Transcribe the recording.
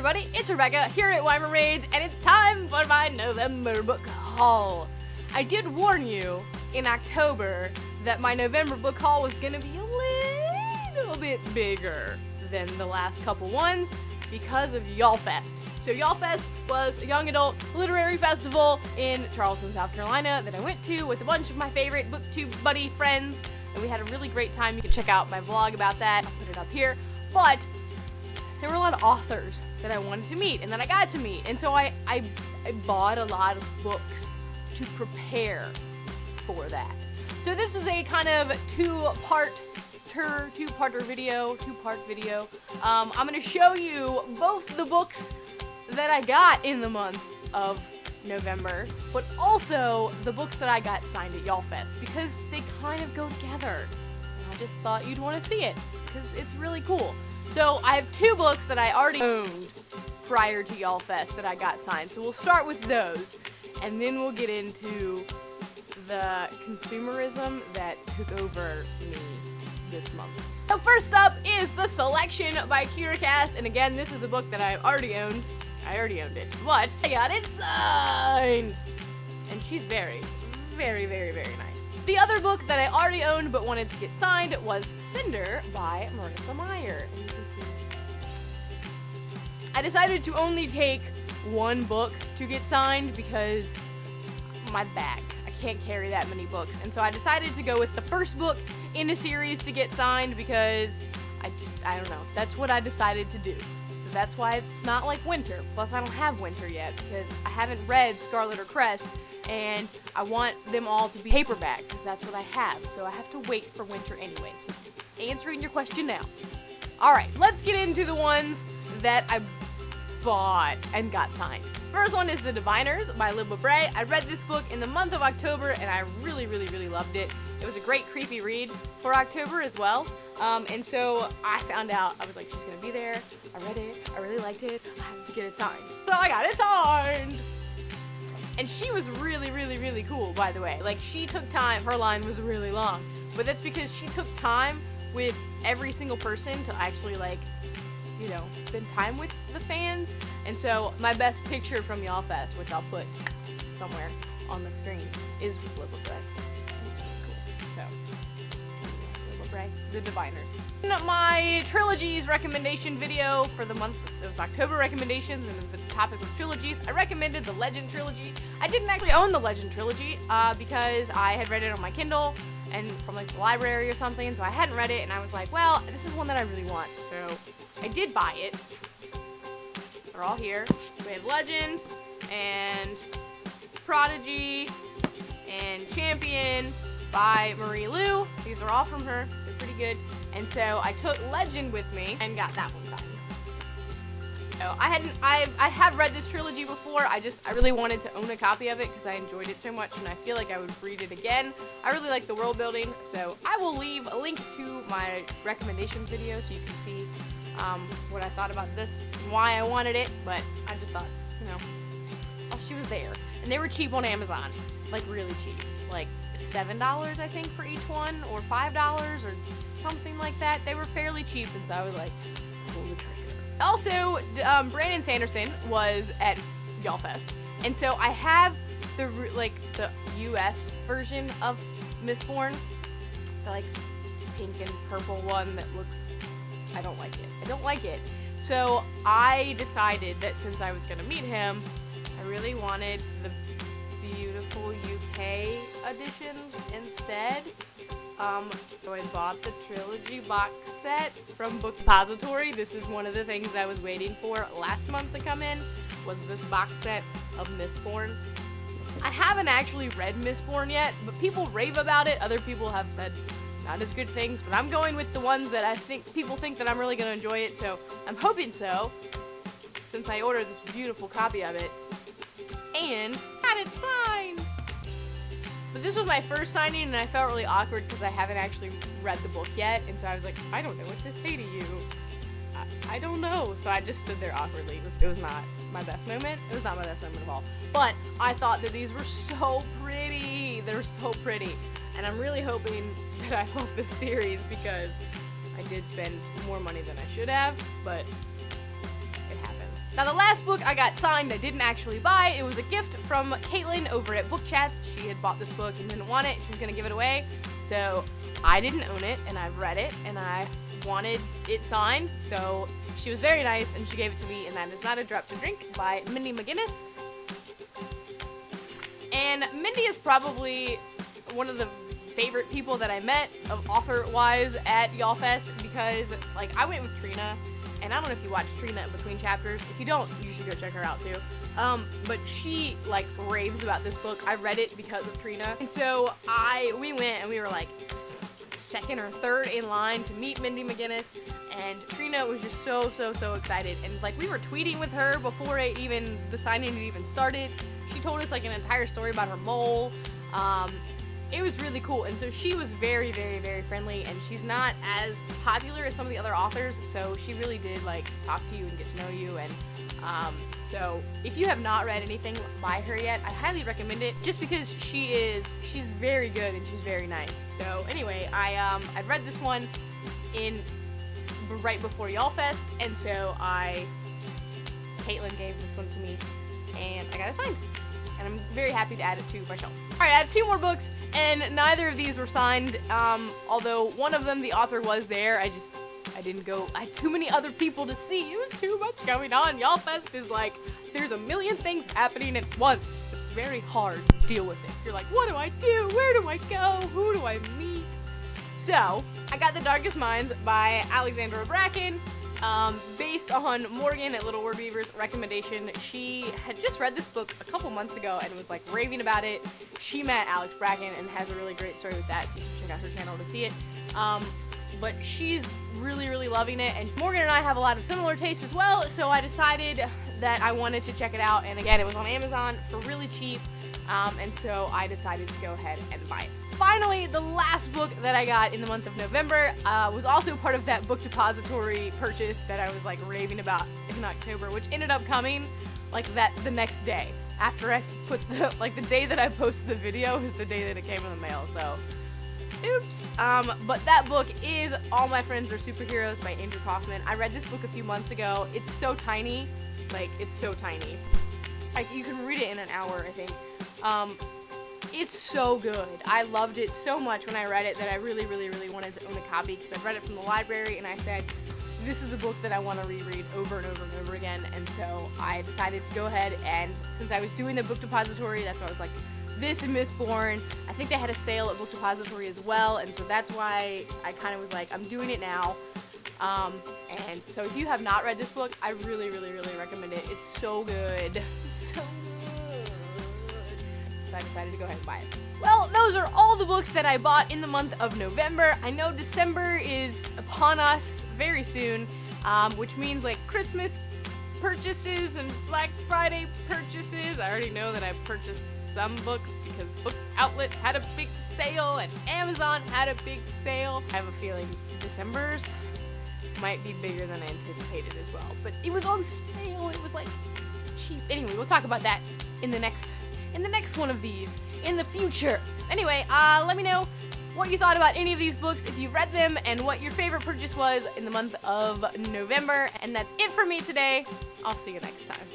everybody, it's Rebecca here at Y Mermaids, and it's time for my November book haul. I did warn you in October that my November book haul was going to be a little bit bigger than the last couple ones because of YallFest. So YallFest was a young adult literary festival in Charleston, South Carolina that I went to with a bunch of my favorite BookTube buddy friends, and we had a really great time. You can check out my vlog about that. I'll put it up here. But there were a lot of authors that I wanted to meet and that I got to meet, and so I bought a lot of books to prepare for that. So this is a kind of two-part video. I'm going to show you both the books that I got in the month of November, but also the books that I got signed at YallFest, because they kind of go together. And I just thought you'd want to see it, because it's really cool. So I have two books that I already owned prior to YallFest that I got signed. So we'll start with those, and then we'll get into the consumerism that took over me this month. So first up is The Selection by Kiera, and again, this is a book that I already owned. I already owned it, but I got it signed. And she's very, very, very, very nice. The other book that I already owned but wanted to get signed was Cinder by Marissa Meyer. And you can see, I decided to only take one book to get signed because my bag. I can't carry that many books. And so I decided to go with the first book in a series to get signed because I don't know. That's what I decided to do. So that's why it's not like winter. Plus I don't have winter yet because I haven't read Scarlet or Cress, and I want them all to be paperback because that's what I have. So I have to wait for winter anyways. Just answering your question now. Alright, let's get into the ones that I bought and got signed. First one is The Diviners by Libba Bray. I read this book in the month of October and I really, really, really loved it. It was a great creepy read for October as well. And so I found out, I was like, she's gonna be there. I read it, I really liked it, I have to get it signed. So I got it signed! And she was really, really, really cool, by the way. Like, she took time, her line was really long, but that's because she took time with every single person to actually, like, you know, spend time with the fans. And so my best picture from YallFest, which I'll put somewhere on the screen, is with Libba Bray. So, Libba Bray, The Diviners. My Trilogies recommendation video for the month, it was October recommendations, and the topic was trilogies. I recommended the Legend Trilogy. I didn't actually own the Legend Trilogy because I had read it on my Kindle and from like the library or something, so I hadn't read it, and I was like, well, this is one that I really want, so I did buy it. They're all here. We have Legend and Prodigy and Champion by Marie Lu. These are all from her. They're pretty good. And so I took Legend with me and got that one signed. So I have read this trilogy before. I really wanted to own a copy of it because I enjoyed it so much, and I feel like I would read it again. I really like the world building, so I will leave a link to my recommendations video so you can see what I thought about this and why I wanted it. But I just thought, you know, oh, she was there, and they were cheap on Amazon, like really cheap, like $7 I think for each one, or $5 or something like that. They were fairly cheap, and so I was like, pull the trigger. Also, Brandon Sanderson was at YallFest, and so I have the US version of Mistborn, the like pink and purple one that looks, I don't like it. I don't like it. So I decided that since I was gonna meet him, I really wanted the beautiful UK editions instead. So I bought the Trilogy box set from Book Depository. This is one of the things I was waiting for last month to come in, was this box set of Mistborn. I haven't actually read Mistborn yet, but people rave about it. Other people have said not as good things, but I'm going with the ones that I think people think that I'm really going to enjoy it, so I'm hoping so, since I ordered this beautiful copy of it, and got it signed. But this was my first signing, and I felt really awkward because I haven't actually read the book yet, and so I was like, I don't know what to say to you. I don't know. So I just stood there awkwardly. It was not my best moment. It was not my best moment at all. But I thought that these were so pretty. They're so pretty. And I'm really hoping that I love this series because I did spend more money than I should have, but it happened. Now, the last book I got signed I didn't actually buy. It was a gift from Caitlin over at Book Chats. She had bought this book and didn't want it. She was going to give it away. So I didn't own it, and I've read it, and I wanted it signed. So she was very nice, and she gave it to me, and that is Not a Drop to Drink by Mindy McGinnis. And Mindy is probably one of the favorite people that I met of author-wise at YallFest, because, like, I went with Trina, and I don't know if you watch Trina in between chapters. If you don't, you should go check her out too. But she, like, raves about this book. I read it because of Trina. And so we went and we were like second or third in line to meet Mindy McGinnis. And Trina was just so excited. And like, we were tweeting with her before the signing had even started. She told us like an entire story about her mole. It was really cool, and so she was very friendly, and she's not as popular as some of the other authors, so she really did like talk to you and get to know you. And so if you have not read anything by her yet, I highly recommend it, just because she's very good and she's very nice. So anyway, I read this one right before YallFest, and so Caitlin gave this one to me, and I got it signed. And I'm very happy to add it to my shelf. Alright, I have 2 more books, and neither of these were signed, although one of them, the author was there. I didn't go. I had too many other people to see. It was too much going on. YallFest is like, there's a million things happening at once. It's very hard to deal with it. You're like, what do I do? Where do I go? Who do I meet? So, I got The Darkest Minds by Alexandra Bracken. Based on Morgan at Little Word Weaver's recommendation. She had just read this book a couple months ago and was like raving about it. She met Alex Bracken and has a really great story with that, so you can check out her channel to see it. But she's really loving it, and Morgan and I have a lot of similar tastes as well, so I decided that I wanted to check it out. And again, it was on Amazon for really cheap, and so I decided to go ahead and buy it. Finally, the last book that I got in the month of November was also part of that book depository purchase that I was like raving about in October, which ended up coming like the next day after I put the day that I posted the video was the day that it came in the mail. So, oops. But that book is All My Friends Are Superheroes by Andrew Kaufman. I read this book a few months ago. It's so tiny, like it's so tiny. You can read it in an hour, I think. It's so good. I loved it so much when I read it that I really wanted to own a copy, because I read it from the library and I said, this is a book that I want to reread over and over again. And so I decided to go ahead, and since I was doing the book depository, that's why I was like, this and Mistborn. I think they had a sale at Book Depository as well, and so that's why I kind of was like, I'm doing it now. And so if you have not read this book, I really recommend it. It's so good. So good. So I decided to go ahead and buy it. Well, those are all the books that I bought in the month of November. I know December is upon us very soon, which means like Christmas purchases and Black Friday purchases. I already know that I purchased some books because Book Outlet had a big sale and Amazon had a big sale. I have a feeling December's might be bigger than I anticipated as well, but it was on sale. It was like cheap. Anyway, we'll talk about that in the next one of these in the future. Anyway, let me know what you thought about any of these books, if you read them, and what your favorite purchase was in the month of November. And that's it for me today. I'll see you next time.